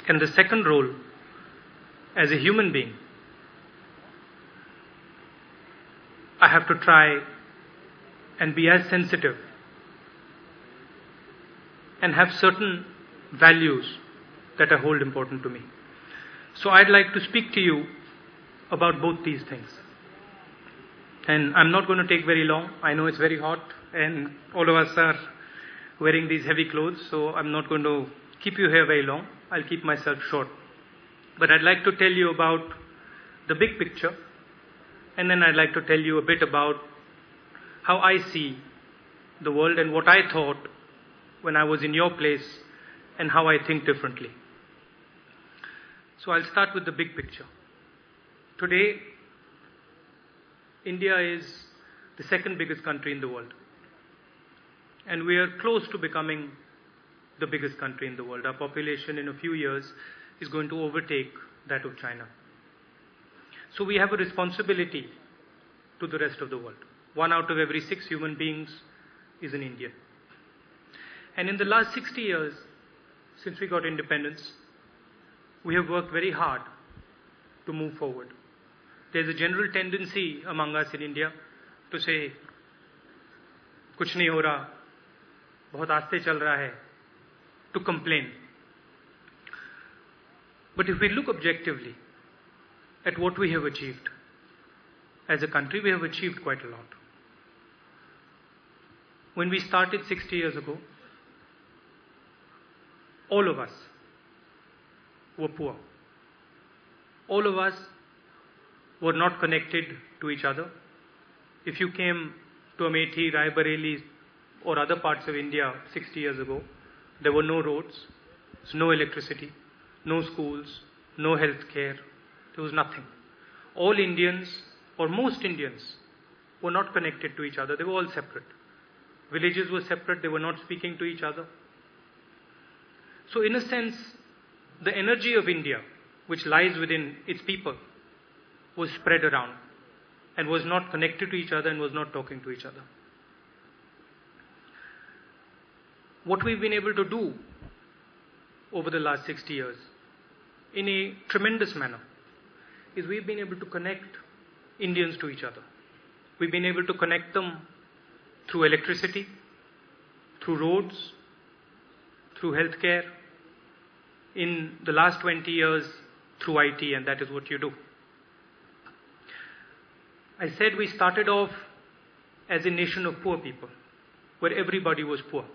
And the second role, as a human being, I have to try and be as sensitive and have certain values that I hold important to me. So I'd like to speak to you about both these things. And I'm not going to take very long. I know it's very hot and all of us are wearing these heavy clothes, so I'm not going to keep you here very long. I'll keep myself short. But I'd like to tell you about the big picture, and then I'd like to tell you a bit about how I see the world and what I thought when I was in your place and how I think differently. So I'll start with the big picture. Today, India is the second biggest country in the world. And we are close to becoming the biggest country in the world. Our population in a few years is going to overtake that of China. So we have a responsibility to the rest of the world. 1 out of every 6 human beings is an Indian. And in the last 60 years, since we got independence, we have worked very hard to move forward. There's a general tendency among us in India to say, kuch nahi ho raha, bahut aaste chal raha hai, to complain. But if we look objectively at what we have achieved, as a country, we have achieved quite a lot. When we started 60 years ago, all of us were poor. All of us were not connected to each other. If you came to Amethi, Raebareli or other parts of India 60 years ago, there were no roads, no electricity, no schools, no health care. There was nothing. All Indians, or most Indians, were not connected to each other. They were all separate. Villages were separate. They were not speaking to each other. So in a sense, the energy of India, which lies within its people, was spread around and was not connected to each other and was not talking to each other. What we've been able to do over the last 60 years, in a tremendous manner, is we've been able to connect Indians to each other. We've been able to connect them through electricity, through roads, through healthcare, in the last 20 years through IT, and that is what you do. I said we started off as a nation of poor people, where everybody was poor.